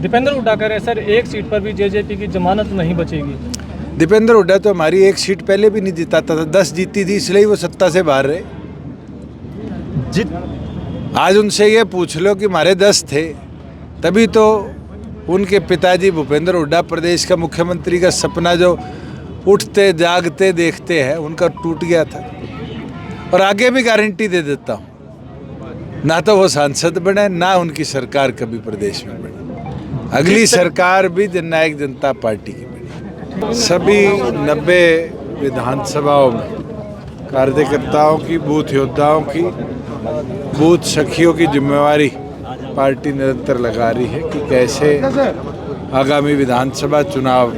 दीपेंद्र हुड्डा कह रहे हैं सर, एक सीट पर भी जेजेपी की जमानत नहीं बचेगी। दीपेंद्र हुड्डा तो हमारी एक सीट पहले भी नहीं जिताता था, 10 जीती थी, इसलिए वो सत्ता से बाहर रहे। आज उनसे ये पूछ लो कि हमारे 10 थे, तभी तो उनके पिताजी भूपेंद्र हुड्डा प्रदेश का मुख्यमंत्री का सपना जो उठते जागते देखते हैं उनका टूट गया था। और आगे भी गारंटी दे देता हूँ, ना तो वो सांसद बने, ना उनकी सरकार कभी प्रदेश में बने। अगली सरकार भी जननायक जनता पार्टी की बनी। सभी 90 विधानसभाओं में कार्यकर्ताओं की, बूथ योद्धाओं की, बूथ सखियों की जिम्मेवारी पार्टी निरंतर लगा रही है कि कैसे आगामी विधानसभा चुनाव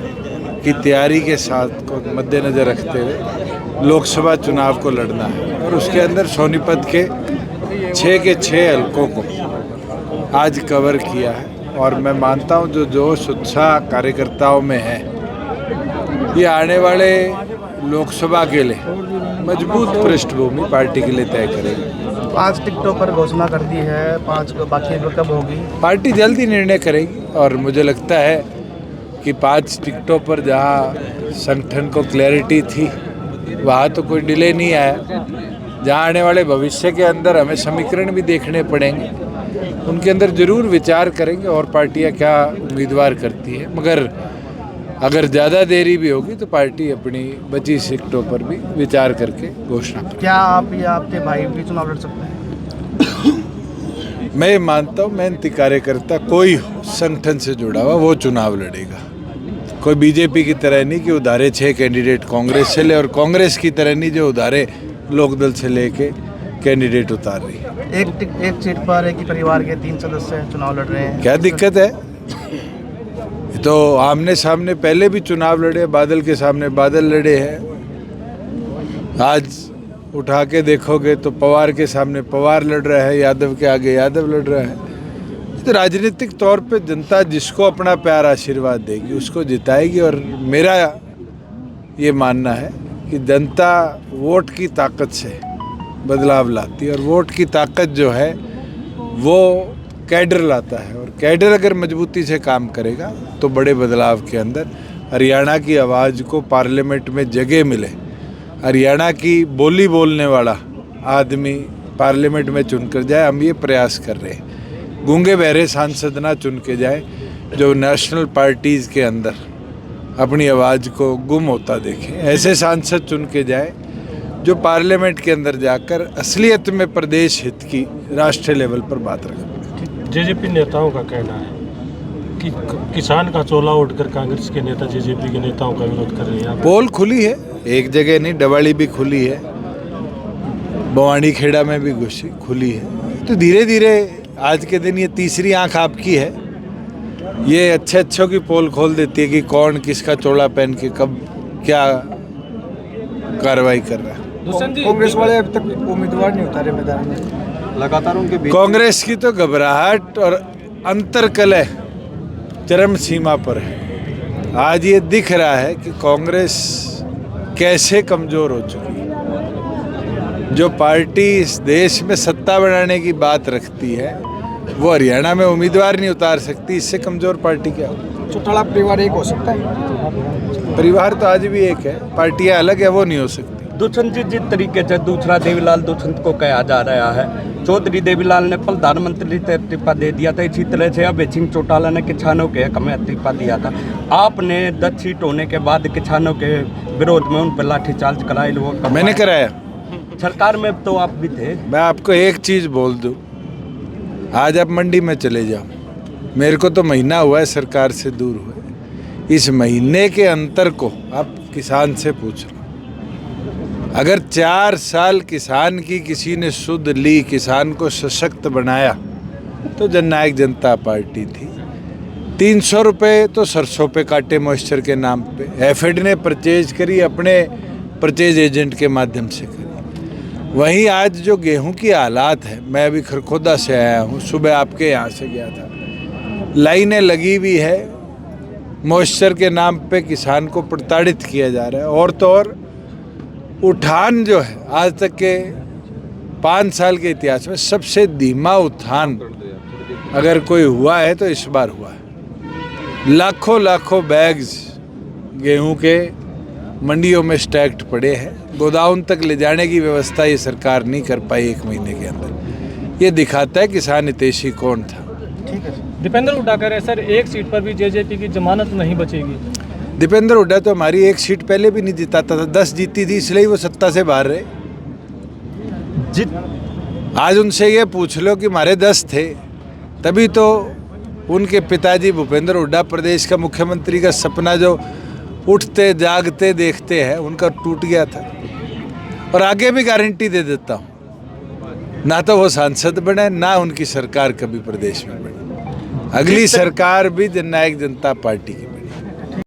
की तैयारी के साथ को मद्देनजर रखते हुए लोकसभा चुनाव को लड़ना है। और उसके अंदर सोनीपत के 6 के 6 हलकों को आज कवर किया है। और मैं मानता हूं जो जोश उत्साह कार्यकर्ताओं में है, ये आने वाले लोकसभा के लिए मजबूत पृष्ठभूमि पार्टी के लिए तय करेगी। 5 टिकटों पर घोषणा कर दी है, 5 बाकी कब होगी? पार्टी जल्दी निर्णय करेगी और मुझे लगता है कि 5 टिकटों पर जहां संगठन को क्लैरिटी थी वहां तो कोई डिले नहीं आया। जहां आने वाले भविष्य के अंदर हमें समीकरण भी देखने पड़ेंगे, उनके अंदर जरूर विचार करेंगे और पार्टियां क्या उम्मीदवार करती है। मगर अगर ज़्यादा देरी भी होगी तो पार्टी अपनी बची सीटों पर भी विचार करके घोषणा करेगी। क्या आप या आपके भाई भी चुनाव लड़ सकते हैं? मैं मानता हूँ मेहनती कार्यकर्ता कोई संगठन से जुड़ा हुआ वो चुनाव लड़ेगा। कोई बीजेपी की तरह नहीं कि उधारे 6 कैंडिडेट कांग्रेस से ले, और कांग्रेस की तरह नहीं जो उधारे लोकदल से लेके कैंडिडेट उतार रही है। एक सीट पर एक ही परिवार के 3 सदस्य चुनाव लड़ रहे हैं, क्या दिक्कत है? तो आमने सामने पहले भी चुनाव लड़े, बादल के सामने बादल लड़े हैं। आज उठा के देखोगे तो पवार के सामने पवार लड़ रहा है, यादव के आगे यादव लड़ रहा है। तो राजनीतिक तौर पे जनता जिसको अपना प्यार आशीर्वाद देगी उसको जिताएगी। और मेरा ये मानना है कि जनता वोट की ताकत से बदलाव लाती है, और वोट की ताकत जो है वो कैडर लाता है। और कैडर अगर मजबूती से काम करेगा तो बड़े बदलाव के अंदर हरियाणा की आवाज़ को पार्लियामेंट में जगह मिले, हरियाणा की बोली बोलने वाला आदमी पार्लियामेंट में चुनकर जाए। हम ये प्रयास कर रहे हैं, गूंगे बहरे सांसद ना चुन के जाए जो नेशनल पार्टीज़ के अंदर अपनी आवाज़ को गुम होता देखें। ऐसे सांसद चुन के जाए जो पार्लियामेंट के अंदर जाकर असलियत में प्रदेश हित की राष्ट्रीय लेवल पर बात रखें। जेजेपी नेताओं का कहना है कि किसान का चोला उठकर कांग्रेस के नेता जेजेपी के नेताओं का विरोध कर रहे हैं। पोल खुली है, एक जगह नहीं, डवाड़ी भी खुली है, बवानी खेड़ा में भी खुली है। तो धीरे धीरे आज के दिन ये तीसरी आंख आपकी है, ये अच्छे अच्छों की पोल खोल देती है कि कौन किसका चोला पहन के कब क्या कार्रवाई कर रहा है। कांग्रेस वाले अब तक उम्मीदवार नहीं उतारे मैदान में, लगातार उनके कांग्रेस की तो घबराहट और अंतर्कलह चरम सीमा पर है। आज ये दिख रहा है कि कांग्रेस कैसे कमजोर हो चुकी है। जो पार्टी इस देश में सत्ता बनाने की बात रखती है वो हरियाणा में उम्मीदवार नहीं उतार सकती, इससे कमजोर पार्टी क्या हो? चौटाला परिवार एक हो सकता है? परिवार तो आज भी एक है, पार्टियां अलग है, वो नहीं हो सकती। दुष्यंत जी, जिस तरीके से दूसरा देवीलाल दुष्यंत को कहा जा रहा है, चौधरी देवीलाल ने प्रधानमंत्री से इस्तीफा दे दिया था, इसी तरह से अभय सिंह चौटाला ने किसानों के हक में इस्तीफा दिया था। आपने 10 सीट होने के बाद किसानों के विरोध में उन पर लाठीचार्ज कराई। लोग मैंने कराया, सरकार में तो आप भी थे। मैं आपको एक चीज बोल दूं, आज आप मंडी में चले जाओ, मेरे को तो महीना हुआ है सरकार से दूर हुए, इस महीने के अंतर को आप किसान से पूछ लो। अगर 4 साल किसान की किसी ने सुध ली, किसान को सशक्त बनाया, तो जननायक जनता पार्टी थी। 300 रुपये तो सरसों पे काटे मॉइस्चर के नाम पे, एफएड ने परचेज करी, अपने परचेज एजेंट के माध्यम से करी। वहीं आज जो गेहूं की हालात है, मैं अभी खरखोदा से आया हूं, सुबह आपके यहाँ से गया था, लाइनें लगी हुई है, मॉइस्चर के नाम पे किसान को प्रताड़ित किया जा रहा है। और तो और उठान जो है आज तक के 5 साल के इतिहास में सबसे धीमा उत्थान अगर कोई हुआ है तो इस बार हुआ है। लाखों लाखों बैग्स गेहूं के मंडियों में स्टैक्ड पड़े हैं। गोदाम तक ले जाने की व्यवस्था ये सरकार नहीं कर पाई 1 महीने के अंदर। ये दिखाता है किसान हितैषी कौन था। दीपेंद्र हुड्डा कह रहे हैं सर, एक सीट पर भी जेजेपी की जमानत नहीं बचेगी। दीपेंद्र हुड्डा तो हमारी 1 सीट पहले भी नहीं जिताता था, 10 जीती थी, इसलिए वो सत्ता से बाहर रहे। आज उनसे ये पूछ लो कि हमारे 10 थे, तभी तो उनके पिताजी भूपेंद्र हुड्डा प्रदेश का मुख्यमंत्री का सपना जो उठते जागते देखते हैं उनका टूट गया था। और आगे भी गारंटी दे देता हूँ, ना तो वो सांसद बने, ना उनकी सरकार कभी प्रदेश में बने। अगली सरकार भी जननायक जनता पार्टी की।